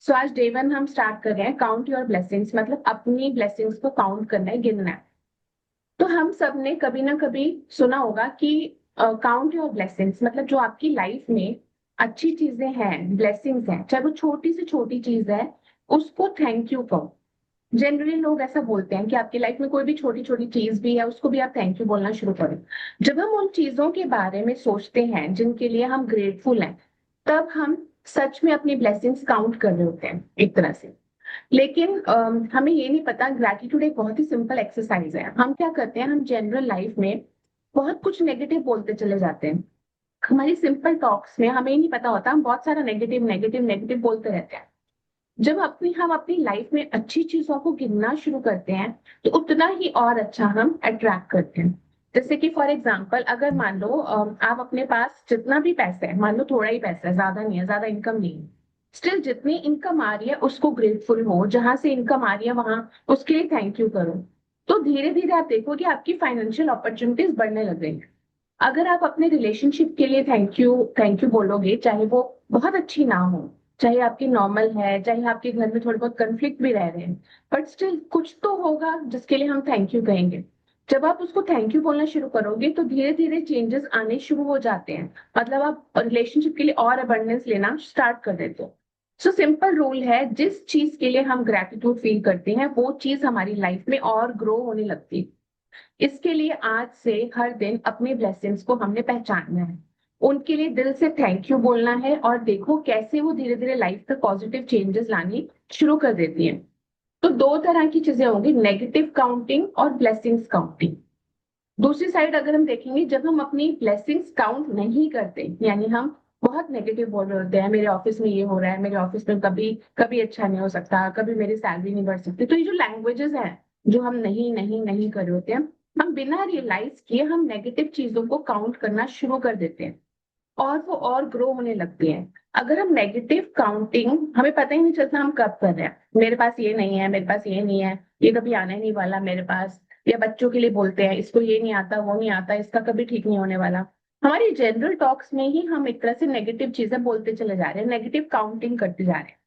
सो आज डे 1 हम स्टार्ट कर रहे हैं काउंट योर ब्लेसिंग्स, मतलब अपनी ब्लेसिंग्स को काउंट करना है, गिनना है। तो हम सब ने कभी ना कभी सुना होगा कि काउंट योर ब्लेसिंग्स, मतलब जो आपकी लाइफ में अच्छी चीजें हैं, ब्लेसिंग्स हैं, चाहे वो छोटी से छोटी चीज है, उसको थैंक यू कहो। जनरली लोग ऐसा बोलते हैं कि आपकी लाइफ में कोई भी छोटी छोटी चीज भी है, उसको भी आप थैंक यू बोलना शुरू करो। जब हम उन चीजों के बारे में सोचते हैं जिनके लिए हम ग्रेटफुल हैं, तब हम सच में अपनी ब्लेसिंग्स काउंट कर रहे होते हैं एक तरह से। लेकिन हमें ये नहीं पता, ग्रैटिट्यूड एक बहुत ही सिंपल एक्सरसाइज है। हम क्या करते हैं, हम जनरल लाइफ में बहुत कुछ नेगेटिव बोलते चले जाते हैं। हमारी सिंपल टॉक्स में हमें ही नहीं पता होता, हम बहुत सारा नेगेटिव नेगेटिव नेगेटिव बोलते रहते हैं। जब हम अपनी लाइफ में अच्छी चीजों को गिनना शुरू करते हैं, तो उतना ही और अच्छा हम अट्रैक्ट करते हैं। जैसे कि फॉर एग्जाम्पल, अगर मान लो आप अपने पास जितना भी पैसा है, मान लो थोड़ा ही पैसा है, ज्यादा नहीं है, ज्यादा इनकम नहीं है, स्टिल जितनी इनकम आ रही है उसको ग्रेटफुल हो, जहां से इनकम आ रही है वहां उसके लिए थैंक यू करो। तो धीरे धीरे आप देखोगे आपकी फाइनेंशियल अपॉर्चुनिटीज बढ़ने लग गई। अगर आप अपने रिलेशनशिप के लिए थैंक यू बोलोगे, चाहे वो बहुत अच्छी ना हो, चाहे आपकी नॉर्मल है, चाहे आपके घर में थोड़े बहुत कंफ्लिक्ट भी रह रहे हैं, बट स्टिल कुछ तो होगा जिसके लिए हम थैंक यू कहेंगे। जब आप उसको थैंक यू बोलना शुरू करोगे तो धीरे धीरे चेंजेस आने शुरू हो जाते हैं, मतलब आप रिलेशनशिप के लिए और अबंडेंस लेना स्टार्ट कर देते हो। सो सिंपल रूल है, जिस चीज के लिए हम ग्रेटिट्यूड फील करते हैं वो चीज हमारी लाइफ में और ग्रो होने लगती है। इसके लिए आज से हर दिन अपनी ब्लेसिंग्स को हमने पहचानना है, उनके लिए दिल से थैंक यू बोलना है, और देखो कैसे वो धीरे धीरे लाइफ में पॉजिटिव चेंजेस लानी शुरू कर देती हैं। तो दो तरह की चीजें होंगी, नेगेटिव काउंटिंग और ब्लेसिंग्स काउंटिंग। दूसरी साइड अगर हम देखेंगे, जब हम अपनी ब्लेसिंग्स काउंट नहीं करते, यानी हम बहुत नेगेटिव बोल रहे होते हैं, मेरे ऑफिस में ये हो रहा है, मेरे ऑफिस में कभी कभी अच्छा नहीं हो सकता, कभी मेरी सैलरी नहीं बढ़ सकती, तो ये जो लैंग्वेजेस हैं जो हम नहीं नहीं नहीं कर रहे होते हैं, हम बिना रियलाइज किए हम नेगेटिव चीजों को काउंट करना शुरू कर देते हैं, और वो और ग्रो होने लगती है। अगर हम नेगेटिव काउंटिंग, हमें पता ही नहीं चलता हम कब कर रहे हैं, मेरे पास ये नहीं है, मेरे पास ये नहीं है, ये कभी आने नहीं वाला मेरे पास। या बच्चों के लिए बोलते हैं, इसको ये नहीं आता, वो नहीं आता, इसका कभी ठीक नहीं होने वाला। हमारी जनरल टॉक्स में ही हम एक तरह से नेगेटिव चीजें बोलते चले जा रहे हैं, नेगेटिव काउंटिंग करते जा रहे हैं।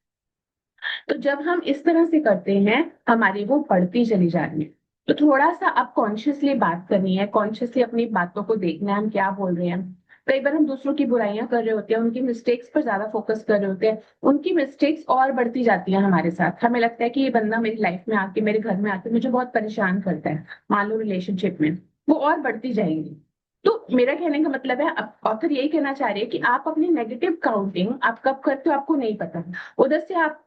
तो जब हम इस तरह से करते हैं, हमारी वो बढ़ती चली जा रही है। तो थोड़ा सा अब कॉन्शियसली बात करनी है, कॉन्शियसली अपनी बातों को देखना है, हम क्या बोल रहे हैं। कई बार हम दूसरों की बुराइयां कर रहे होते हैं, उनकी मिस्टेक्स पर ज्यादा फोकस कर रहे होते हैं, उनकी मिस्टेक्स और बढ़ती जाती है हमारे साथ। हमें लगता है कि ये बंदा मेरी लाइफ में आके, मेरे घर में आके मुझे बहुत परेशान करता है, मान लो रिलेशनशिप में, वो और बढ़ती जाएंगी। तो मेरा कहने का मतलब है, ऑथर यही कहना चाह रही है कि आप अपनी नेगेटिव काउंटिंग आप कब करते हो आपको नहीं पता, उधर से आप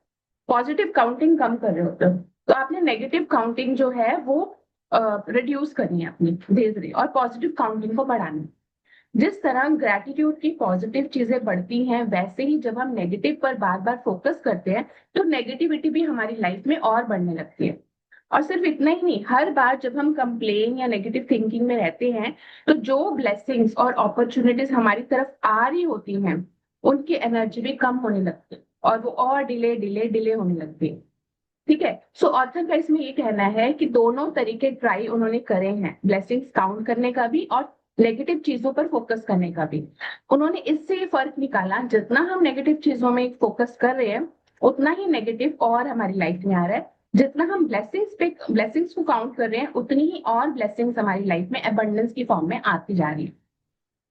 पॉजिटिव काउंटिंग कम कर रहे होते हो। तो आपने नेगेटिव काउंटिंग जो है वो रिड्यूस करनी है अपनी धीरे धीरे, और पॉजिटिव काउंटिंग को बढ़ाना है। जिस तरह ग्रैटिट्यूड की पॉजिटिव चीजें बढ़ती हैं, वैसे ही जब हम नेगेटिव पर बार बार फोकस करते हैं, तो नेगेटिविटी भी हमारी लाइफ में और बढ़ने लगती है। और सिर्फ इतना ही नहीं, हर बार जब हम कंप्लेन या नेगेटिव थिंकिंग में रहते हैं, तो जो ब्लेसिंग्स और अपॉर्चुनिटीज हमारी तरफ आ रही होती हैं, उनकी एनर्जी भी कम होने लगती है, और वो और डिले डिले डिले होने लगती है। ठीक है। सो ऑथर का इसमें ये कहना है कि दोनों तरीके ट्राई उन्होंने करे हैं, ब्लेसिंग्स काउंट करने का भी और नेगेटिव चीजों पर फोकस करने का भी। उन्होंने इससे ये फर्क निकाला, जितना हम नेगेटिव चीजों में फोकस कर रहे हैं, उतना ही नेगेटिव और हमारी लाइफ में आ रहा है। जितना हम ब्लेसिंग्स को काउंट कर रहे हैं, उतनी ही और ब्लेसिंग्स हमारी लाइफ में अबंडेंस की फॉर्म में आती जा रही है।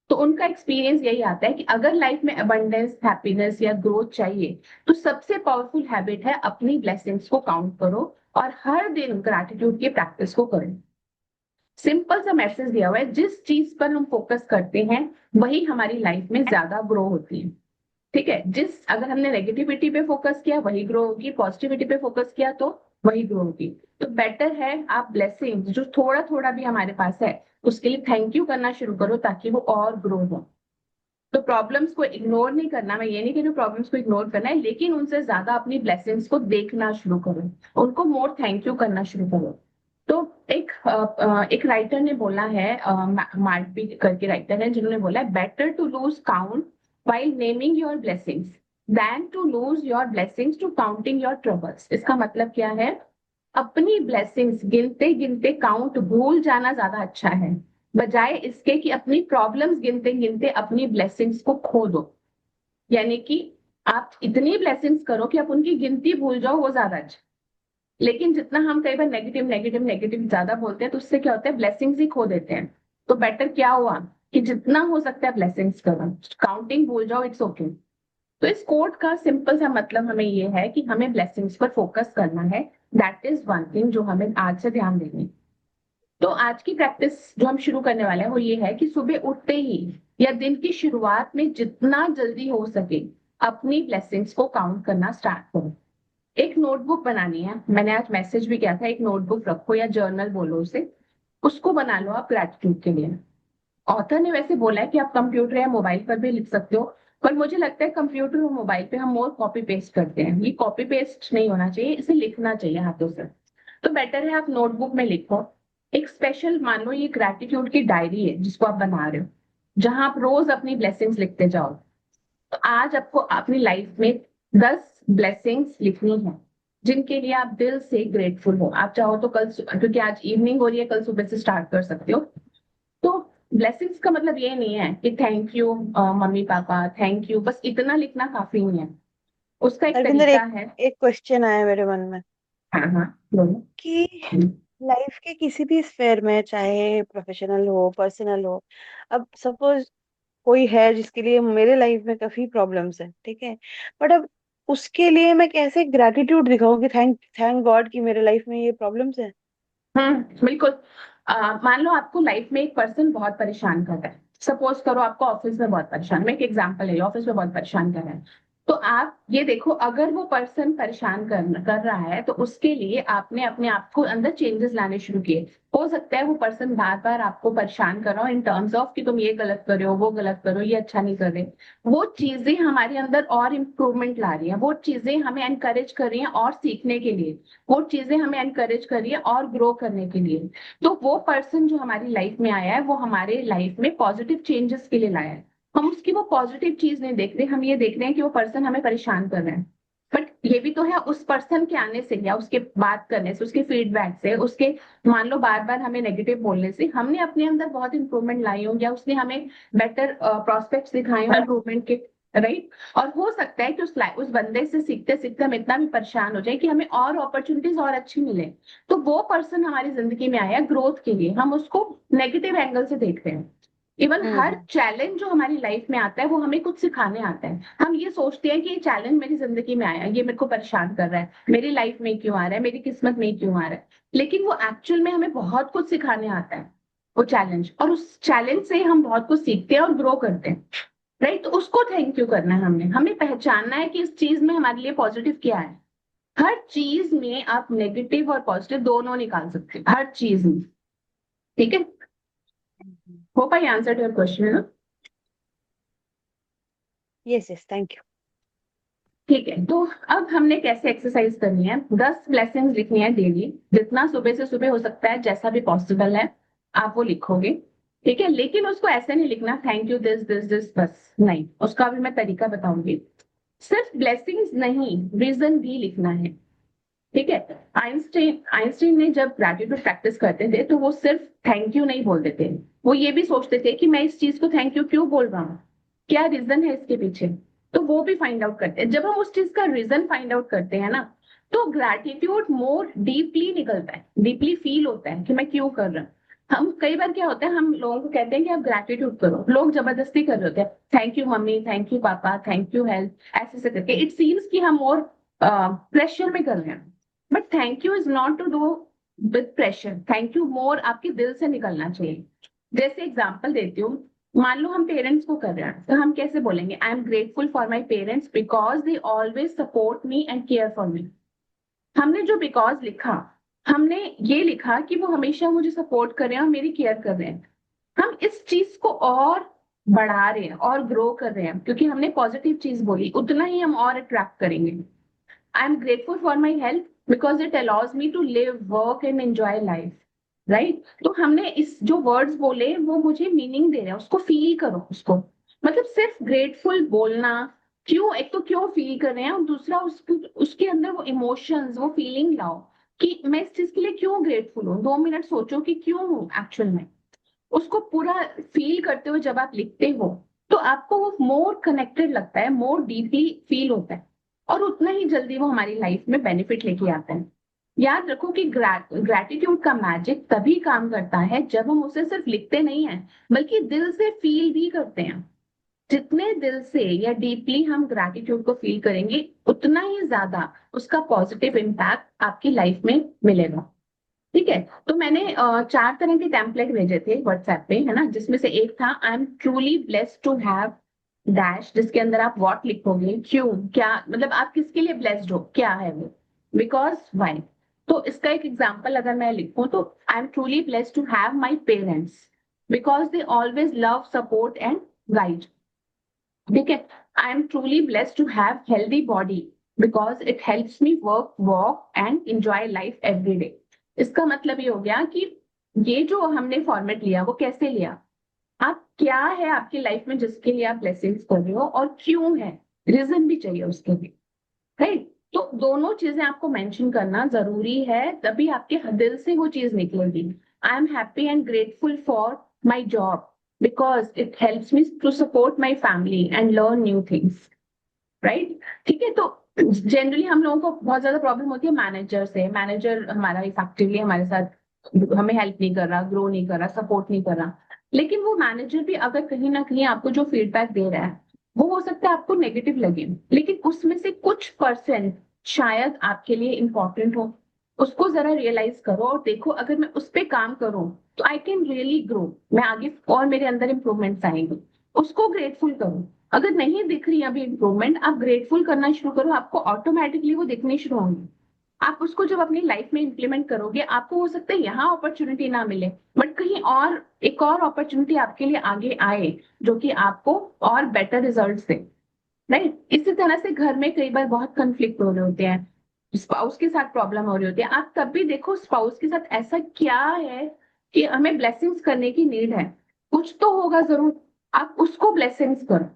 तो उनका एक्सपीरियंस यही आता है कि अगर लाइफ में अबंडेंस, हैप्पीनेस या ग्रोथ चाहिए, तो सबसे पावरफुल हैबिट है अपनी ब्लेसिंग्स को काउंट करो, और हर दिन ग्रैटिट्यूड की प्रैक्टिस को करो। सिंपल सा मैसेज दिया हुआ है, जिस चीज पर हम फोकस करते हैं वही हमारी लाइफ में ज्यादा ग्रो होती है। ठीक है, अगर हमने नेगेटिविटी पे फोकस किया वही ग्रो होगी, पॉजिटिविटी पे फोकस किया तो वही ग्रो होगी। तो बेटर है आप ब्लेसिंग्स जो थोड़ा थोड़ा भी हमारे पास है, उसके लिए थैंक यू करना शुरू करो, ताकि वो और ग्रो हो। तो प्रॉब्लम्स को इग्नोर नहीं करना, मैं ये नहीं कह रही प्रॉब्लम्स को इग्नोर करना है, लेकिन उनसे ज्यादा अपनी ब्लेसिंग्स को देखना शुरू करो, उनको मोर थैंक यू करना शुरू करो। तो एक राइटर ने बोला है, मार्टबी करके राइटर है, जिन्होंने बोला है, better to lose count while naming your blessings than to lose your blessings to counting your troubles। इसका मतलब क्या है, अपनी ब्लेसिंग्स गिनते गिनते काउंट भूल जाना ज्यादा अच्छा है, बजाय इसके कि अपनी प्रॉब्लम्स गिनते गिनते अपनी ब्लेसिंग्स को खो दो। यानी कि आप इतनी ब्लेसिंग्स करो कि आप उनकी गिनती भूल जाओ, वो ज्यादा अच्छा। लेकिन जितना हम कई बार नेगेटिव नेगेटिव नेगेटिव ज्यादा बोलते हैं तो उससे क्या होता है, ब्लेसिंग्स ही खो देते हैं। तो बेटर क्या हुआ कि जितना हो सकता है ब्लेसिंग्स करो, काउंटिंग भूल जाओ, इट्स ओके। तो इस कोट का सिंपल सा मतलब हमें ये है कि हमें ब्लेसिंग्स पर फोकस करना है। दैट इज वन थिंग जो हमें आज से ध्यान देनी है। तो आज की प्रैक्टिस जो हम शुरू करने वाले हैं वो ये है कि सुबह उठते ही या दिन की शुरुआत में जितना जल्दी हो सके अपनी ब्लेसिंग्स को काउंट करना स्टार्ट करो। एक नोटबुक बनानी है, मैंने आज मैसेज भी किया था, एक नोटबुक रखो या जर्नल बोलो उसे, उसको बना लो आप ग्रैटिट्यूड के लिए। ऑथर ने वैसे बोला है कि आप कंप्यूटर या मोबाइल पर भी लिख सकते हो, पर मुझे लगता है कंप्यूटर और मोबाइल पे हम मोर कॉपी पेस्ट करते हैं, ये कॉपी पेस्ट नहीं होना चाहिए, इसे लिखना चाहिए हाथों से। तो बेटर है आप नोटबुक में लिखो। एक स्पेशल, मान लो ये ग्रैटिट्यूड की डायरी है जिसको आप बना रहे हो, जहां आप रोज अपनी ब्लेसिंग्स लिखते जाओ। तो आज आपको अपनी लाइफ में 10 ब्लेसिंग्स लिखनी है जिनके लिए आप दिल से ग्रेटफुल हो। आप चाहो तो कल क्योंकि आज इवनिंग हो रही है, कल सुबह से स्टार्ट कर सकते हो। तो ब्लेसिंग्स का मतलब ये नहीं है कि thank you mummy papa, thank you, बस इतना लिखना काफी नहीं है। उसका एक हरविंदर, तरीका एक है। एक क्वेश्चन आया मेरे मन में हाँ हाँ, बोलो। कि लाइफ के किसी भी स्फेयर में, चाहे प्रोफेशनल हो पर्सनल हो, अब सपोज कोई है जिसके लिए मेरे लाइफ में काफी प्रॉब्लम्स है, ठीक है, बट अब उसके लिए मैं कैसे ग्रैटिट्यूड दिखाऊं कि थैंक थैंक गॉड कि मेरे लाइफ में ये प्रॉब्लम्स है। बिल्कुल। मान लो आपको लाइफ में एक पर्सन बहुत परेशान कर रहा है। सपोज करो आपको ऑफिस में बहुत परेशान, मैं एक एग्जांपल है, ऑफिस में बहुत परेशान कर रहा है। तो आप ये देखो, अगर वो पर्सन परेशान कर रहा है तो उसके लिए आपने अपने आप को अंदर चेंजेस लाने शुरू किए। हो सकता है वो पर्सन बार बार आपको परेशान कर रहा हो इन टर्म्स ऑफ कि तुम ये गलत कर रहे हो, वो गलत कर रहे हो, ये अच्छा नहीं कर रहे। वो चीजें हमारे अंदर और इम्प्रूवमेंट ला रही हैं, वो चीजें हमें एनकरेज कर रही हैं और सीखने के लिए, वो चीजें हमें एनकरेज कर रही है और ग्रो करने के लिए। तो वो पर्सन जो हमारी लाइफ में आया है वो हमारे लाइफ में पॉजिटिव चेंजेस के लिए लाया है। हम उसकी वो पॉजिटिव चीज नहीं देख रहे, हम ये देख रहे हैं कि वो पर्सन हमें परेशान कर रहे हैं। बट ये भी तो है, उस पर्सन के आने से या उसके बात करने से, उसके फीडबैक से, उसके मान लो बार बार हमें नेगेटिव बोलने से हमने अपने अंदर बहुत इंप्रूवमेंट लाई हो, या उसने हमें बेटर प्रोस्पेक्ट्स दिखाए हो इंप्रूवमेंट के। राइट। और हो सकता है कि उस बंदे से सीखते सीखते हम इतना भी परेशान हो जाए कि हमें और अपॉर्चुनिटीज और अच्छी मिले। तो वो पर्सन हमारी जिंदगी में आया ग्रोथ के लिए, हम उसको नेगेटिव एंगल से देखते हैं। इवन हर हम्म। चैलेंज जो हमारी लाइफ में आता है वो हमें कुछ सिखाने आता है। हम ये सोचते हैं कि ये चैलेंज मेरी जिंदगी में आया, ये मेरे को परेशान कर रहा है, मेरी लाइफ में क्यों आ रहा है, मेरी किस्मत में क्यों आ रहा है। लेकिन वो एक्चुअल में हमें बहुत कुछ सिखाने आता है, वो चैलेंज, और उस चैलेंज से हम बहुत कुछ सीखते हैं और ग्रो करते हैं। राइट। तो उसको थैंक यू करना है, हमने हमें पहचानना है कि इस चीज में हमारे लिए पॉजिटिव क्या है। हर चीज में आप नेगेटिव और पॉजिटिव दोनों निकाल सकते हो, हर चीज में। ठीक है। Hope I answered your question, है ना? Yes yes, thank you. ठीक है, तो अब हमने कैसे एक्सरसाइज करनी है, 10 ब्लेसिंग्स लिखनी है डेली, जितना सुबह से सुबह हो सकता है, जैसा भी पॉसिबल है आप वो लिखोगे। ठीक है, लेकिन उसको ऐसे नहीं लिखना thank you this this this बस नहीं, उसका भी मैं तरीका बताऊंगी। सिर्फ ब्लेसिंग्स नहीं, रीजन भी लिखना है। ठीक है। आइंस्टाइन आइंस्टाइन ने जब ग्रेटिट्यूड प्रैक्टिस करते थे तो वो सिर्फ थैंक यू नहीं बोलते थे, वो ये भी सोचते थे कि मैं इस चीज को थैंक यू क्यों बोल रहा हूँ, क्या रीजन है इसके पीछे। तो वो भी फाइंड आउट करते हैं। जब हम उस चीज का रीजन फाइंड आउट करते हैं ना, तो ग्रैटिट्यूड मोर डीपली निकलता है, डीपली फील होता है कि मैं क्यों कर रहा हूँ। हम कई बार क्या होता है, हम लोगों को कहते हैं कि आप ग्रैटिट्यूड करो, लोग जबरदस्ती कर रहे होते हैं, thank you mummy, thank you पापा, थैंक यू हेल्थ, ऐसे ऐसे करके इट सीम्स कि हम मोर प्रेशर में कर रहे हैं। But thank you is not to do with pressure, thank you more आपके दिल से निकलना चाहिए। जैसे एग्जाम्पल देती हूँ, मान लो हम पेरेंट्स को कर रहे हैं तो हम कैसे बोलेंगे, आई am grateful for my parents because they always support me and care for me. हमने जो बिकॉज लिखा, हमने ये लिखा कि वो हमेशा मुझे सपोर्ट कर रहे हैं और मेरी केयर कर रहे हैं। हम इस चीज को और बढ़ा रहे हैं और ग्रो कर रहे हैं, क्योंकि हमने पॉजिटिव चीज बोली, उतना ही हम और अट्रैक्ट करेंगे। I am grateful for my health because it allows me to live work and enjoy life. Right. तो हमने इस जो वर्ड्स बोले वो मुझे मीनिंग दे रहे हैं, उसको फील करो उसको। मतलब सिर्फ ग्रेटफुल बोलना, क्यों, एक तो क्यों फील कर रहे हैं, और दूसरा उसके अंदर वो इमोशंस, वो फीलिंग लाओ कि मैं इस चीज के लिए क्यों ग्रेटफुल हूँ, 2 मिनट सोचो कि क्यों हूँ एक्चुअल में। उसको पूरा फील करते हुए जब आप लिखते हो तो तो आपको वो मोर कनेक्टेड लगता है, मोर डीपली फील होता है, और उतना ही जल्दी वो हमारी लाइफ में बेनिफिट लेके आता है। याद रखो कि ग्रैटिट्यूड का मैजिक तभी काम करता है जब हम उसे सिर्फ लिखते नहीं हैं, बल्कि दिल से फील भी करते हैं। जितने दिल से या डीपली हम ग्रैटिट्यूड को फील करेंगे, उतना ही ज्यादा उसका पॉजिटिव इम्पैक्ट आपकी लाइफ में मिलेगा। ठीक है, तो मैंने 4 तरह के टेम्पलेट भेजे थे व्हाट्सएप पे, है ना, जिसमें से एक था I am truly blessed to have dash, जिसके अंदर आप व्हाट लिखोगे, क्यों, क्या, मतलब आप किसके लिए ब्लेस्ड हो, क्या है वो, बिकॉज व्हाई। तो इसका एक एग्जांपल अगर मैं लिखूं तो I am truly blessed to have my parents because they always love, support and guide. ठीक है, I am truly blessed to have healthy body because it helps me work, walk and enjoy life every day. इसका मतलब ये हो गया कि ये जो हमने फॉर्मेट लिया वो कैसे लिया, आप क्या है आपकी लाइफ में जिसके लिए आप ब्लेसिंग्स कर रहे हो और क्यों है, रीजन भी चाहिए उसके लिए, राइट। तो दोनों चीजें आपको मेंशन करना जरूरी है, तभी आपके दिल से वो चीज निकलेगी। I am happy and grateful for my job because it helps me to support my family and learn new things, right. ठीक है, तो जनरली हम लोगों को बहुत ज्यादा प्रॉब्लम होती है मैनेजर से, मैनेजर हमारा इफेक्टिवली हमारे साथ हमें हेल्प नहीं कर रहा, ग्रो नहीं कर रहा, सपोर्ट नहीं कर रहा। लेकिन वो मैनेजर भी अगर कहीं ना कहीं आपको जो फीडबैक दे रहा है वो हो सकता है आपको नेगेटिव लगे, लेकिन उसमें से कुछ परसेंट शायद आपके लिए इंपॉर्टेंट हो। उसको जरा रियलाइज करो और देखो, अगर मैं उस पर काम करूं तो आई कैन रियली ग्रो, मैं आगे और मेरे अंदर इंप्रूवमेंट्स आएंगे। उसको ग्रेटफुल करो। अगर नहीं दिख रही अभी इंप्रूवमेंट, आप ग्रेटफुल करना शुरू करो, आपको ऑटोमेटिकली वो दिखनी शुरू होंगी। आप उसको जब अपनी लाइफ में इंप्लीमेंट करोगे, आपको हो सकता है यहाँ अपॉर्चुनिटी ना मिले, बट कहीं और एक और अपॉर्चुनिटी आपके लिए आगे आए जो कि आपको और बेटर रिजल्ट दे, राइट। इसी तरह से घर में कई बार बहुत कंफ्लिक्ट हो रहे होते हैं, स्पाउस के साथ प्रॉब्लम हो रही होती है, आप तब भी देखो स्पाउस के साथ ऐसा क्या है कि हमें ब्लेसिंग्स करने की नीड है, कुछ तो होगा जरूर, आप उसको ब्लेसिंग्स करो।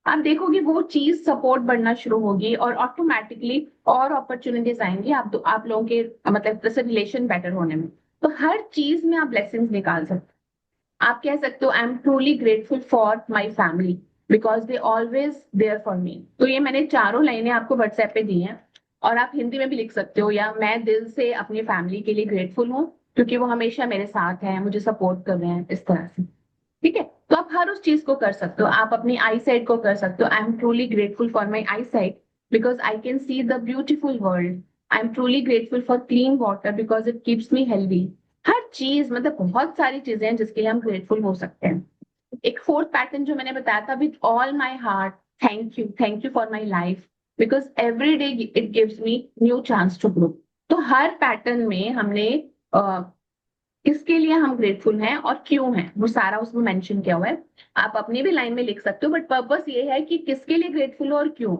आप देखोगे वो चीज सपोर्ट बढ़ना शुरू होगी और ऑटोमेटिकली और अपॉर्चुनिटीज आएंगी आप लोगों के, मतलब जैसे रिलेशन बेटर होने में। तो हर चीज में आप ब्लेसिंग्स निकाल सकते हो। आप कह सकते हो I am truly grateful for my family because they always there for me. तो ये मैंने चारों लाइनें आपको व्हाट्सएप पे दी हैं, और आप हिंदी में भी लिख सकते हो, या मैं दिल से अपनी फैमिली के लिए ग्रेटफुल हूँ क्योंकि वो हमेशा मेरे साथ हैं, मुझे सपोर्ट कर रहे हैं, इस तरह से। ठीक है, तो आप हर उस चीज को कर सकते हो। आप अपनी आई साइट को कर सकते हो, I am truly grateful for my eyesight because I can see the beautiful world. I am truly grateful for clean water because it keeps me healthy. हर चीज, मतलब बहुत सारी चीजें हैं जिसके लिए हम ग्रेटफुल हो सकते हैं। एक फोर्थ पैटर्न जो मैंने बताया था, with all my heart thank you for my life because every day it gives me new chance to grow. तो हर पैटर्न में हमने किसके लिए हम ग्रेटफुल हैं और क्यों हैं, वो सारा उसमें मेंशन किया हुआ है। आप अपनी भी लाइन में लिख सकते हो, बट पर्पस ये है कि किसके लिए ग्रेटफुल हो और क्यों।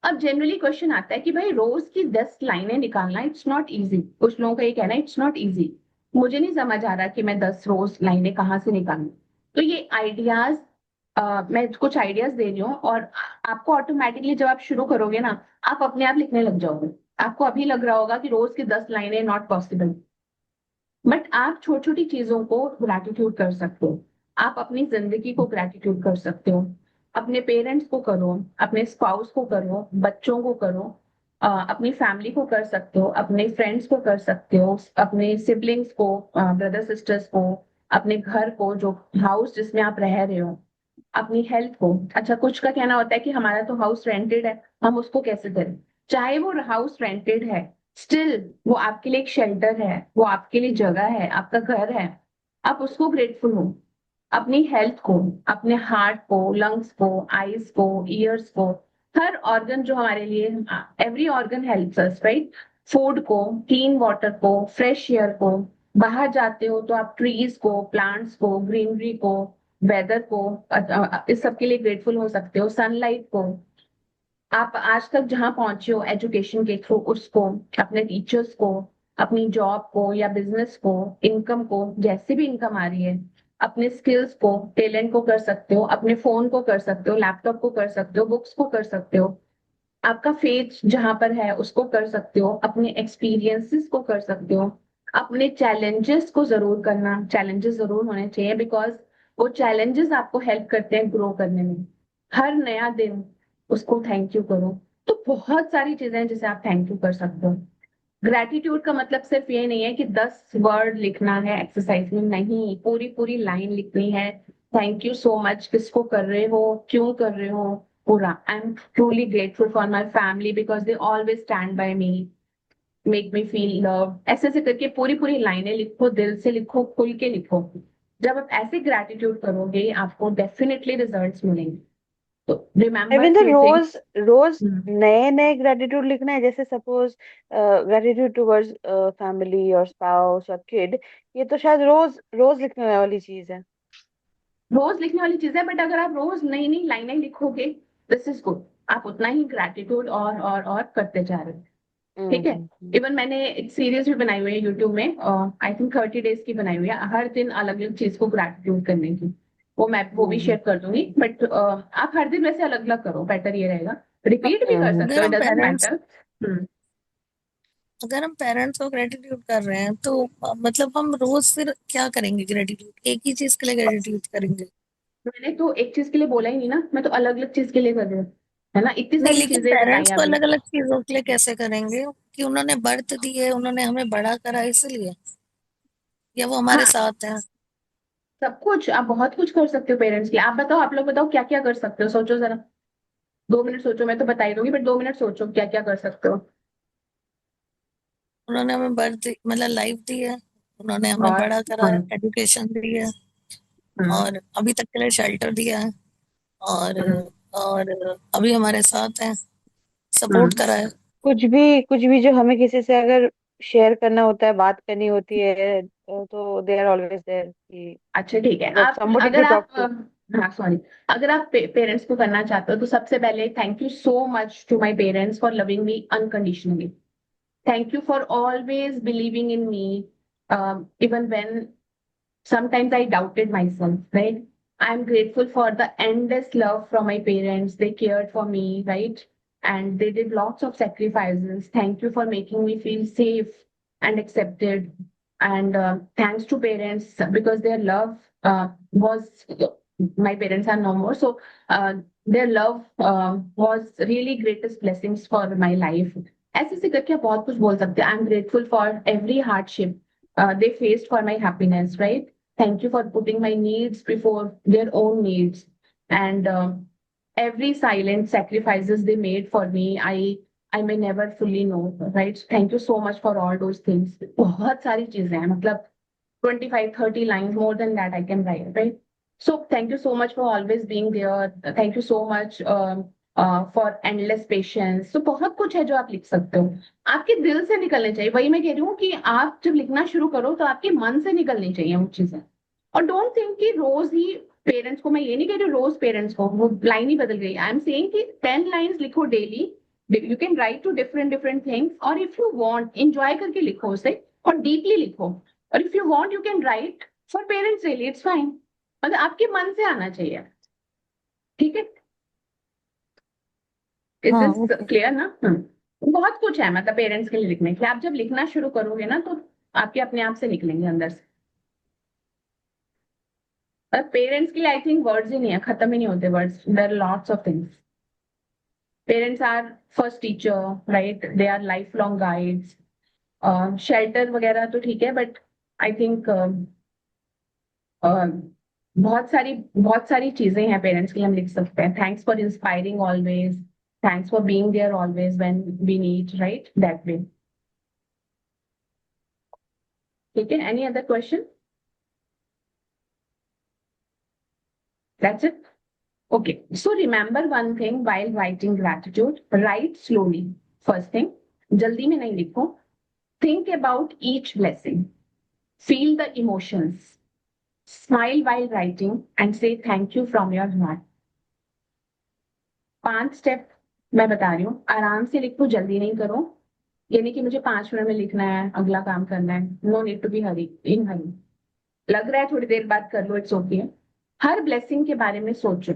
अब जनरली क्वेश्चन आता है कि भाई रोज की 10 लाइनें निकालना इट्स नॉट इजी, कुछ लोगों का ये कहना है इट्स नॉट इजी, मुझे नहीं समझ आ रहा कि मैं 10 रोज लाइनें कहाँ से निकालूं। तो ये आइडियाज, मैं कुछ आइडियाज दे रही हूँ, और आपको ऑटोमेटिकली जब आप शुरू करोगे ना, आप अपने आप लिखने लग जाओगे। आपको अभी लग रहा होगा कि रोज की 10 लाइनें नॉट पॉसिबल, बट आप छोटी छोटी चीजों को ग्रैटिट्यूड कर सकते हो। आप अपनी जिंदगी को ग्रैटिट्यूड कर सकते हो, अपने पेरेंट्स को करो, अपने स्पाउस को करो, बच्चों को करो, अपनी फैमिली को कर सकते हो, अपने फ्रेंड्स को कर सकते हो, अपने सिबलिंग्स को, ब्रदर सिस्टर्स को, अपने घर को, जो हाउस जिसमें आप रह रहे हो, अपनी हेल्थ को। अच्छा, कुछ का कहना होता है कि हमारा तो हाउस रेंटेड है, हम उसको कैसे करें। चाहे वो हाउस रेंटेड है, स्टिल वो आपके लिए एक शेल्टर है, वो आपके लिए जगह है, आपका घर है। आप उसको ग्रेटफुल हो। अपनी हेल्थ को, अपने हार्ट को, लंग्स को, आईज को, ईयर्स को, हर ऑर्गन जो हमारे लिए, every organ helps us, right. Food को, क्लीन वाटर को, फ्रेश एयर को, बाहर जाते हो तो आप ट्रीज को, प्लांट्स को, ग्रीनरी को, वेदर को, इस सब के लिए ग्रेटफुल हो सकते हो, सनलाइट को। आप आज तक जहां पहुंचे हो एजुकेशन के थ्रू, उसको, अपने टीचर्स को, अपनी जॉब को या बिजनेस को, इनकम को, जैसे भी इनकम आ रही है, अपने स्किल्स को, टैलेंट को कर सकते हो, अपने फोन को कर सकते हो, लैपटॉप को कर सकते हो, बुक्स को कर सकते हो, आपका फेथ जहां पर है उसको कर सकते हो, अपने एक्सपीरियंसेस को कर सकते हो, अपने चैलेंजेस को जरूर करना, चैलेंजेस जरूर होने चाहिए बिकॉज वो चैलेंजेस आपको हेल्प करते हैं ग्रो करने में। हर नया दिन उसको थैंक यू करो। तो बहुत सारी चीजें हैं जिसे आप थैंक यू कर सकते हो। ग्रैटिट्यूड का मतलब सिर्फ ये नहीं है कि 10 वर्ड लिखना है एक्सरसाइज में, नहीं, पूरी पूरी लाइन लिखनी है। थैंक यू सो मच, किसको कर रहे हो, क्यों कर रहे हो, पूरा। आई am truly grateful for my family because they always stand by me, make me feel love. ऐसे ऐसे करके पूरी पूरी लाइनें लिखो, दिल से लिखो, खुल के लिखो। जब आप ऐसे ग्रैटिट्यूड करोगे आपको डेफिनेटली रिजल्ट्स मिलेंगे। तो रिमेम्बर रविंद्र, फ्यू थिंग्स। रोज रोज नए नए ग्रेटिट्यूड लिखना है? जैसे सपोज ग्रेटिट्यूड टुवर्ड्स फैमिली और स्पाउस और किड, ये तो शायद रोज रोज लिखने वाली चीज है। रोज लिखने वाली चीज है, बट अगर आप रोज नई नई लाइनें लिखोगे, दिस इज गुड। आप उतना ही ग्रैटिट्यूड और करते जा रहे हो। ठीक है। हम्म। इवन मैंने एक सीरीज भी बनाई हुई है यूट्यूब में, आई थिंक 30 डेज की बनाई हुई है, हर दिन अलग अलग चीज को ग्रैटिट्यूड करने की। वो भी हम्म। शेयर कर दूंगी, बट आप हर दिन वैसे अलग अलग करो, बेटर ये रहेगा। रिपीट भी कर हम्म। सकते अगर हो, हम डजेंट पेरेंट्स मैटर। हम्म। अगर हम पेरेंट्स को ग्रेटिट्यूड कर रहे हैं तो मतलब हम रोज फिर क्या करेंगे? ग्रेटिट्यूड एक ही चीज के लिए ग्रेटिट्यूड करेंगे? मैंने तो एक चीज के लिए बोला ही नहीं ना, मैं तो अलग अलग चीज के लिए कर रही हूँ, है ना, इतनी नहीं, सारी लेकिन चीजें बताई पेरेंट्स को अभी। अलग अलग चीजों के लिए कैसे करेंगे? कि उन्होंने बर्थ दी है, उन्होंने हमें बड़ा करा है इसलिए, या वो हमारे हाँ, साथ है? सब कुछ, आप बहुत कुछ कर सकते हो पेरेंट्स के लिए। आप बताओ, आप लोग बताओ क्या क्या कर सकते हो, सोचो जरा। 2 मिनट सोचो, मैं तो बता ही दूंगी, बट 2 मिनट सोचो क्या क्या कर सकते हो। उन्होंने हमें बर्थ मतलब लाइफ दी है, उन्होंने हमें और बड़ा करा है, हम्म, एजुकेशन दी है, हम्म, और अभी तक के लिए शेल्टर दिया है, और हम्म, और अभी हमारे साथ है, सपोर्ट हम्म। करा है। कुछ भी जो हमें किसी से अगर शेयर करना होता है, बात करनी होती है, तो दे आर ऑलवेज देयर कि अच्छा ठीक है। मतलब आप somebody अगर to आप talk to। हाँ सॉरी, अगर आप पेरेंट्स को करना चाहते हो तो सबसे पहले thank you so much to my parents for loving me unconditionally. Thank you for always believing in me, even when sometimes I doubted myself, right? I'm grateful for the endless love from my parents. They cared for me, right? And they did lots of sacrifices. Thank you for making me feel safe and accepted. And thanks to parents because their love was, my parents are no more. So their love was really greatest blessings for my life. ऐसे ऐसे करके आप बहुत कुछ बोल सकते हैं। आई am grateful for every hardship they faced for my happiness, right? Thank you for putting my needs before their own needs. And every silent sacrifices they made for me, I may never fully know, right? Thank you so much for all those things. बहुत सारी चीजें हैं, मतलब 25-30 lines, more than that I can write, right? So thank you so much for always being there. Thank you so much for endless patience. So बहुत कुछ है जो आप लिख सकते हो, आपके दिल से निकलने चाहिए। वही मैं कह रही हूँ कि आप जब लिखना शुरू करो तो आपके मन से निकलनी चाहिए वो चीजें। और डोंट थिंक कि रोज ही पेरेंट्स को, मैं ये नहीं कह रही हूँ रोज पेरेंट्स को, वो लाइन ही बदल गई। आई एम सेइंग कि 10 लाइन्स लिखो daily. You can write to different different things, और इफ यू वांट एंजॉय करके लिखो उसे, और डीपली लिखो। और if you want you can write for parents daily, it's fine. मतलब आपके मन से आना चाहिए। ठीक है। इज हाँ, दिस ओके। क्लियर ना? बहुत कुछ है मतलब पेरेंट्स के लिए लिखने के लिए। आप जब लिखना शुरू करोगे ना तो आपके अपने आप से निकलेंगे अंदर से। और पेरेंट्स के लिए आई थिंक वर्ड्स ही नहीं है, खत्म ही नहीं होते words, there lots of things. Parents are first teacher, right? They are life long guides. Shelter वगैरह तो ठीक है, बट आई थिंक बहुत सारी चीजें हैं पेरेंट्स के लिए हम लिख सकते हैं। Thanks for inspiring always, thanks for being there always when we need, right? That way. ठीक है, any other question? That's it. Okay, so remember one thing while writing gratitude, write slowly. First thing, jaldi mein nahi likho. Think about each blessing. Feel the emotions. Smile while writing and say thank you from your heart. 5 step मैं बता रही हूँ, आराम से लिखो, जल्दी नहीं करो। ये नहीं कि मुझे 5 मिनट में लिखना है, अगला काम करना है। नो नीड टू बी हरी इन हरी। लग रहा है थोड़ी देर बाद कर लो, इट्स ओके। हर ब्लेसिंग के बारे में सोचो,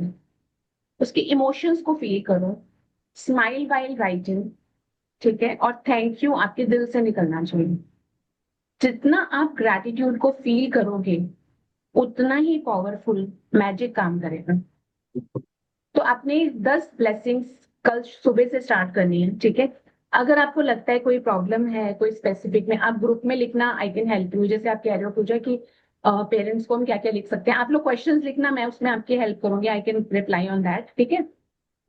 उसके इमोशंस को फील करो। स्माइल वाइल राइटिंग, ठीक है? और थैंक यू आपके दिल से निकलना चाहिए। जितना आप ग्रैटिट्यूड को फील करोगे, उतना ही पावरफुल मैजिक काम करेगा। तो आपने 10 ब्लेसिंग्स कल सुबह से स्टार्ट करनी है, ठीक है। अगर आपको लगता है कोई प्रॉब्लम है कोई स्पेसिफिक में, आप ग्रुप में लिखना, आई कैन हेल्प यू। जैसे आप कह रहे हो पूजा कि पेरेंट्स को हम क्या क्या लिख सकते हैं, आप लोग क्वेश्चंस लिखना, मैं उसमें आपकी हेल्प करूंगी, I can reply on that, ठीक है।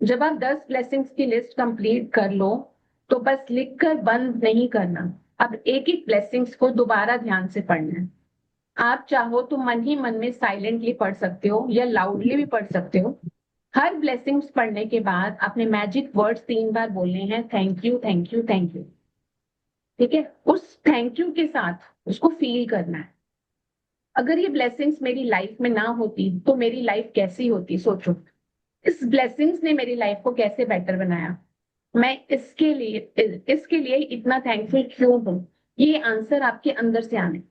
जब आप 10 ब्लेसिंग्स की लिस्ट कंप्लीट कर लो तो बस लिखकर बंद नहीं करना। अब एक एक ब्लेसिंग्स को दोबारा ध्यान से पढ़ना है। आप चाहो तो मन ही मन में साइलेंटली पढ़ सकते हो या लाउडली भी पढ़ सकते हो। हर ब्लेसिंग्स पढ़ने के बाद अपने मैजिक वर्ड्स 3 बार बोलने हैं, thank you thank you thank you, ठीक है। उस थैंक यू के साथ उसको फील करना है। अगर ये ब्लेसिंग्स मेरी लाइफ में ना होती तो मेरी लाइफ कैसी होती, सोचो। इस ब्लेसिंग्स ने मेरी लाइफ को कैसे बेटर बनाया, मैं इसके लिए इतना थैंकफुल क्यों हूं। ये आंसर आपके अंदर से आने।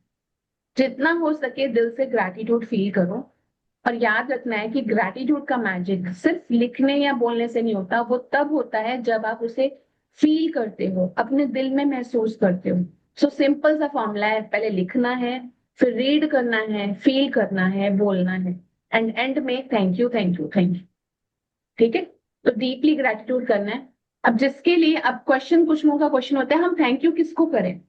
जितना हो सके दिल से ग्रैटिट्यूड फील करो। और याद रखना है कि ग्रैटिट्यूड का मैजिक सिर्फ लिखने या बोलने से नहीं होता, वो तब होता है जब आप उसे फील करते हो, अपने दिल में महसूस करते हो। सो सिंपल सा फॉर्मूला है, पहले लिखना है, फिर रीड करना है, फील करना है, बोलना है, एंड एंड में thank you thank you thank you, ठीक है। तो डीपली ग्रैटिट्यूड करना है। अब जिसके लिए, अब क्वेश्चन, कुछ लोगों का क्वेश्चन होता है हम थैंक यू किसको करें।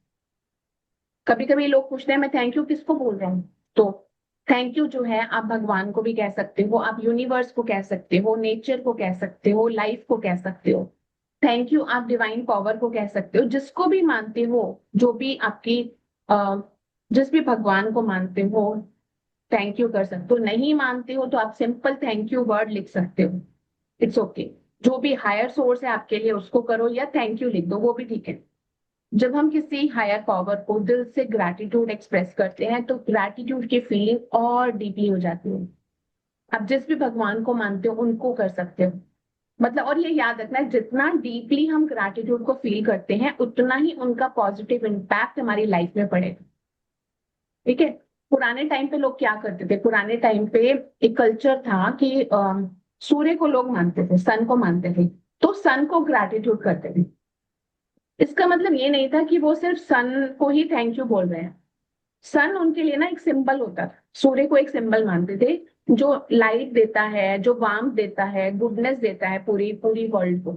कभी कभी लोग पूछते हैं मैं थैंक यू किसको बोल रहा हूँ। तो थैंक यू जो है आप भगवान को भी कह सकते हो, आप यूनिवर्स को कह सकते हो, नेचर को कह सकते हो, लाइफ को कह सकते हो। थैंक यू आप डिवाइन पावर को कह सकते हो, जिसको भी मानते हो, जो भी आपकी अ, जिस भी भगवान को मानते हो थैंक यू कर सकते हो। नहीं मानते हो तो आप सिंपल थैंक यू वर्ड लिख सकते हो, इट्स ओके। जो भी हायर सोर्स है आपके लिए उसको करो या थैंक यू लिख दो, वो भी ठीक है। जब हम किसी हायर पावर को दिल से ग्रैटिट्यूड एक्सप्रेस करते हैं तो ग्रैटिट्यूड की फीलिंग और डीपली हो जाती है। आप जिस भी भगवान को मानते हो उनको कर सकते हो, मतलब। और ये याद रखना है जितना डीपली हम ग्रैटिट्यूड को फील करते हैं उतना ही उनका पॉजिटिव इम्पैक्ट हमारी लाइफ में पड़ेगा, ठीक है। पुराने टाइम पे लोग क्या करते थे, पुराने टाइम पे एक कल्चर था कि सूर्य को लोग मानते थे, सन को मानते थे, तो सन को ग्रैटिट्यूड करते थे। इसका मतलब ये नहीं था कि वो सिर्फ सन को ही थैंक यू बोल रहे हैं। सन उनके लिए ना एक सिंबल होता था, सूर्य को एक सिंबल मानते थे, जो लाइट देता है, जो वार्म देता है, गुडनेस देता है पूरी पूरी वर्ल्ड को।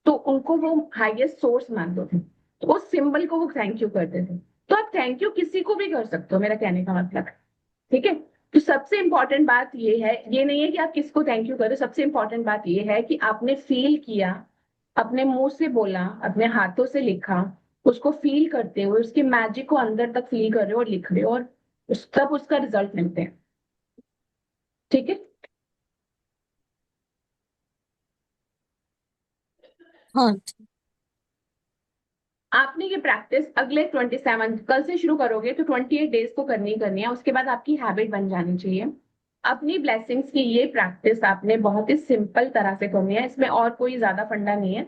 तो उनको वो हाईएस्ट सोर्स मानते थे, तो उस सिंबल को वो थैंक यू करते थे। तो आप थैंक यू किसी को भी कर सकते हो, मेरा कहने का मतलब है, ठीक है। तो सबसे इंपॉर्टेंट बात ये है, ये नहीं है कि आप किसको थैंक यू करो, सबसे इंपॉर्टेंट बात ये है कि आपने फील किया, अपने मुंह से बोला, अपने हाथों से लिखा, उसको फील करते हुए उसके मैजिक को अंदर तक फील कर रहे हो और लिख रहे हो, और तब उसका रिजल्ट मिलते हैं, ठीक है। हाँ। आपने ये प्रैक्टिस अगले 27, कल से शुरू करोगे तो 28 डेज तो करनी ही करनी है, उसके बाद आपकी हैबिट बन जानी चाहिए। अपनी ब्लेसिंग्स की ये प्रैक्टिस आपने बहुत ही सिंपल तरह से करनी है, इसमें और कोई ज्यादा फंडा नहीं है।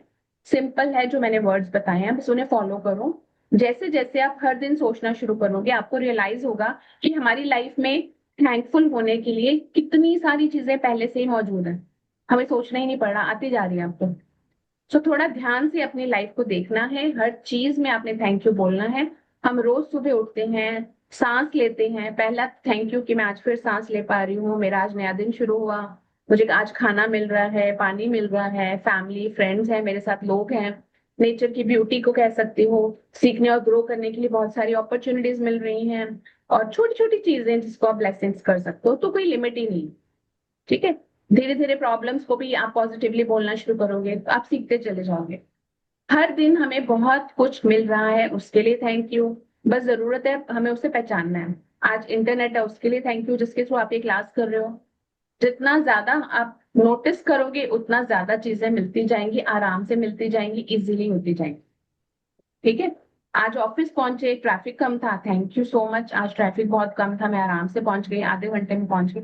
सिंपल है जो मैंने वर्ड्स बताए हैं, बस उन्हें फॉलो करो। जैसे जैसे आप हर दिन सोचना शुरू करोगे आपको रियलाइज होगा कि हमारी लाइफ में थैंकफुल होने के लिए कितनी सारी चीजें पहले से ही मौजूद है, हमें सोचना ही नहीं पड़ रहा, आती जा रही है आपको। सो थोड़ा ध्यान से अपनी लाइफ को देखना है, हर चीज में आपने थैंक यू बोलना है। हम रोज सुबह उठते हैं, सांस लेते हैं, पहला थैंक यू कि मैं आज फिर सांस ले पा रही हूँ, मेरा आज नया दिन शुरू हुआ, मुझे आज खाना मिल रहा है, पानी मिल रहा है, फैमिली फ्रेंड्स हैं, मेरे साथ लोग हैं, नेचर की ब्यूटी को कह सकती हूँ, सीखने और ग्रो करने के लिए बहुत सारी अपॉर्चुनिटीज मिल रही हैं, और छोटी छोटी चीजें जिसको आप ब्लेसिंग्स कर सकते हो, तो कोई लिमिट ही नहीं, ठीक है। धीरे धीरे प्रॉब्लम्स को भी आप पॉजिटिवली बोलना शुरू करोगे तो आप सीखते चले जाओगे। हर दिन हमें बहुत कुछ मिल रहा है उसके लिए थैंक यू, बस जरूरत है हमें उसे पहचानना है। आज इंटरनेट है उसके लिए थैंक यू जिसके थ्रू आप ये क्लास कर रहे हो। जितना ज्यादा आप नोटिस करोगे उतना ज्यादा चीजें मिलती जाएंगी, आराम से मिलती जाएंगी, इजीली होती जाएंगी, ठीक है। आज ऑफिस पहुंचे, ट्रैफिक कम था, थैंक यू सो मच, आज ट्रैफिक बहुत कम था, मैं आराम से पहुंच गई, आधे घंटे में पहुंच गई।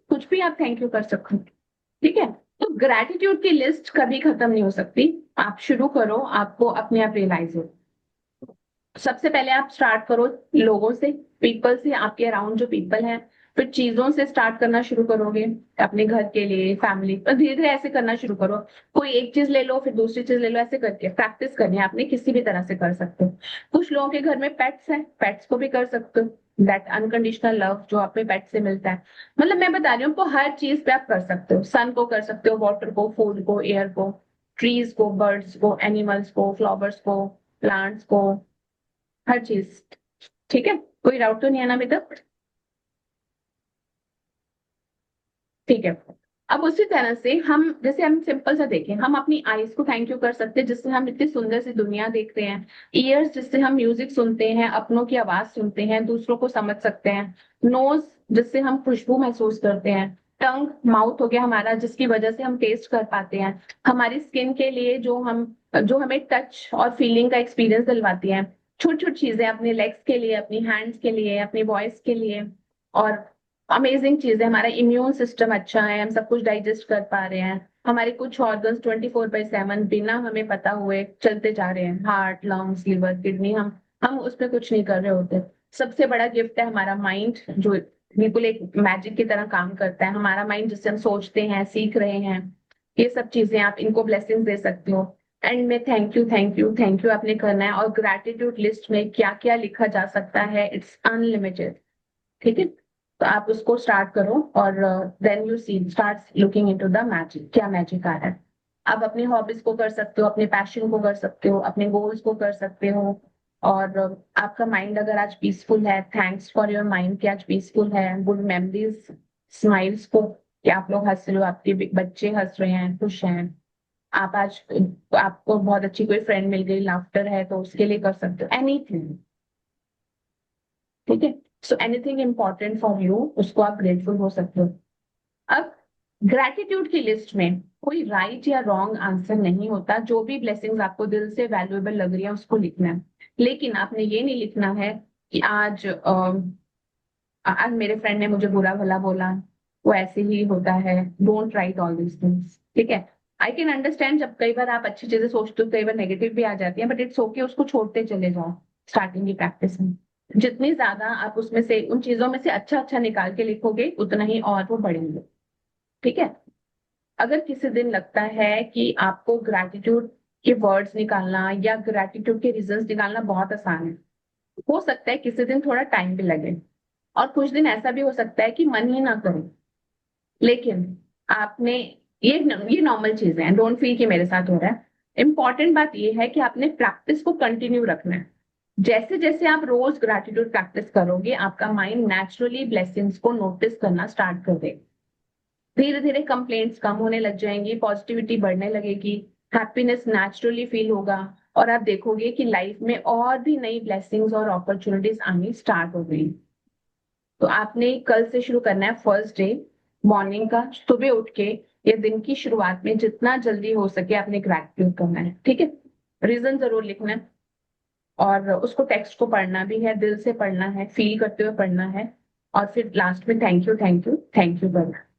कुछ भी आप थैंक यू कर सकते हो, ठीक है। तो ग्रैटिट्यूड की लिस्ट कभी खत्म नहीं हो सकती, आप शुरू करो, आपको अपने आप रियलाइज हो। सबसे पहले आप स्टार्ट करो लोगों से, पीपल से, आपके अराउंड जो पीपल हैं, फिर चीजों से स्टार्ट करना शुरू करोगे, अपने घर के लिए, फैमिली पर धीरे धीरे ऐसे करना शुरू करो। कोई एक चीज ले लो फिर दूसरी चीज ले लो, ऐसे करके प्रैक्टिस करनी है आपने, किसी भी तरह से कर सकते हो। कुछ लोगों के घर में पेट्स हैं, पेट्स को भी कर सकते हो, दैट अनकंडीशनल लव जो अपने पेट से मिलता है। मतलब मैं बता रही हूँ, आपको हर चीज पे आप कर सकते हो, सन को कर सकते हो, वाटर को, फूड को, एयर को, ट्रीज को, बर्ड्स को, एनिमल्स को, फ्लावर्स को, प्लांट्स को, हर चीज। ठीक है, कोई डाउट तो नहीं है ना अभी तक? ठीक है। अब उसी तरह से हम, जैसे हम सिंपल सा देखें, हम अपनी आईज को थैंक यू कर सकते हैं जिससे हम इतनी सुंदर सी दुनिया देखते हैं। ईयर्स जिससे हम म्यूजिक सुनते हैं, अपनों की आवाज सुनते हैं, दूसरों को समझ सकते हैं। नोज जिससे हम खुशबू महसूस करते हैं। टंग, माउथ हो गया हमारा, जिसकी वजह से हम टेस्ट कर पाते हैं। हमारी स्किन के लिए जो हमें टच और फीलिंग का एक्सपीरियंस दिलवाती है। छोटी छोटी चीजें अपने लेग्स के लिए, अपनी हैंड्स के लिए, अपनी वॉइस के लिए। और अमेजिंग चीज है, हमारा इम्यून सिस्टम अच्छा है, हम सब कुछ डाइजेस्ट कर पा रहे हैं। हमारे कुछ ऑर्गन्स 24/7 बिना हमें पता हुए चलते जा रहे हैं, हार्ट, लंग्स, लिवर, किडनी, हम उस पर कुछ नहीं कर रहे होते। सबसे बड़ा गिफ्ट है हमारा माइंड, जो बिल्कुल एक मैजिक की तरह काम करता है। हमारा माइंड जिससे हम सोचते हैं, सीख रहे हैं, ये सब चीजें आप इनको ब्लेसिंग दे सकते हो। एंड में thank you thank you thank you आपने करना है। और ग्रैटिट्यूड लिस्ट में क्या क्या लिखा जा सकता है, इट्स अनलिमिटेड। ठीक है, तो आप उसको स्टार्ट करो और then you see start looking into the magic, क्या मैजिक आ रहा है। आप अपनी हॉबीज को कर सकते हो, अपने पैशन को कर सकते हो, अपने गोल्स को कर सकते हो। और आपका माइंड अगर आज पीसफुल है, थैंक्स फॉर योर माइंड कि आज पीसफुल है, गुड मेमोरीज, स्माइल्स को, कि आप लोग हंस रहे हो, आपके बच्चे हंस रहे हैं, खुश हैं। आप आज, आपको बहुत अच्छी कोई फ्रेंड मिल गई, लाफ्टर है, तो उसके लिए कर सकते हो एनीथिंग। ठीक है, so anything important for you, उसको आप ग्रेटफुल हो सकते हो। अब ग्रैटिट्यूड की लिस्ट में कोई राइट या रॉन्ग आंसर नहीं होता। जो भी ब्लेसिंग्स आपको दिल से वैल्यूएबल लग रही है उसको लिखना है। लेकिन आपने ये नहीं लिखना है कि आज मेरे फ्रेंड ने मुझे बुरा भला बोला, वो ऐसे ही होता है। Don't write all these things. ठीक है, आई कैन अंडरस्टैंड जब कई बार आप अच्छी चीजें सोचते हो, कई बार नेगेटिव भी आ जाती है, बट इट्स ओके, उसको छोड़ते चले जाओ। स्टार्टिंग की प्रैक्टिस में जितनी ज्यादा आप उसमें से, उन चीजों में से अच्छा अच्छा निकाल के लिखोगे, उतना ही और वो बढ़ेंगे। ठीक है, अगर किसी दिन लगता है कि आपको ग्रैटिट्यूड के वर्ड्स निकालना या ग्रैटिट्यूड के रीजंस निकालना बहुत आसान है, हो सकता है किसी दिन थोड़ा टाइम भी लगे, और कुछ दिन ऐसा भी हो सकता है कि मन ही ना करे। लेकिन आपने, ये नॉर्मल चीजें हैं, डोंट फील कि मेरे साथ हो रहा है। इंपॉर्टेंट बात ये है कि आपने प्रैक्टिस को कंटिन्यू रखना है। जैसे जैसे आप रोज ग्रैटिट्यूड प्रैक्टिस करोगे, आपका माइंड नेचुरली ब्लेसिंग्स को नोटिस करना स्टार्ट कर देगा। धीरे धीरे कंप्लेंट्स कम होने लग जाएंगी, पॉजिटिविटी बढ़ने लगेगी, हैप्पीनेस नेचुरली फील होगा। और आप देखोगे कि लाइफ में और भी नई ब्लेसिंग्स और अपॉर्चुनिटीज आनी स्टार्ट हो गई। तो आपने कल से शुरू करना है, फर्स्ट डे मॉर्निंग का, सुबह उठ के या दिन की शुरुआत में जितना जल्दी हो सके आपने ग्रैटिट्यूड करना है। ठीक है, रीजन जरूर लिखना है, और उसको टेक्स्ट को पढ़ना भी है, दिल से पढ़ना है, फील करते हुए पढ़ना है। और फिर लास्ट में thank you thank you thank you करना है।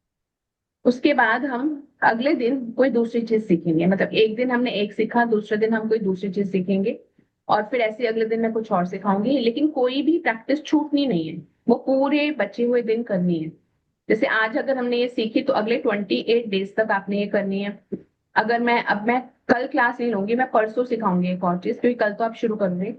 उसके बाद हम अगले दिन कोई दूसरी चीज सीखेंगे, मतलब एक दिन हमने एक सीखा, दूसरे दिन हम कोई दूसरी चीज सीखेंगे, और फिर ऐसे अगले दिन मैं कुछ और सिखाऊंगी। लेकिन कोई भी प्रैक्टिस छूटनी नहीं है, वो पूरे बचे हुए दिन करनी है। जैसे आज अगर हमने ये सीखी तो अगले 28 डेज तक आपने ये करनी है। अगर मैं कल क्लास नहीं लूंगी, मैं परसों सिखाऊंगी एक और चीज, क्योंकि कल तो आप शुरू करोगे,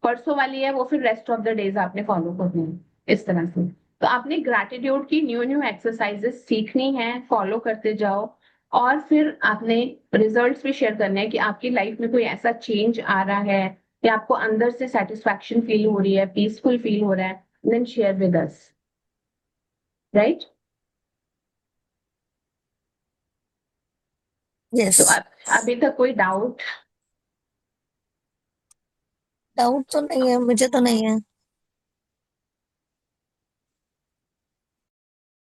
परसों वाली है वो फिर रेस्ट ऑफ द डेज आपने फॉलो करनी है, इस तरह से। तो आपने ग्रैटिट्यूड की न्यू न्यू एक्सरसाइजेस सीखनी है, फॉलो करते जाओ। और फिर आपने रिजल्ट्स भी शेयर करने हैं कि आपकी लाइफ में कोई ऐसा चेंज आ रहा है, या आपको अंदर से सेटिस्फैक्शन फील हो रही है, पीसफुल फील हो रहा है, then share with us. Right, yes. तो अब अभी तक कोई डाउट? डाउट तो नहीं है, मुझे तो नहीं है।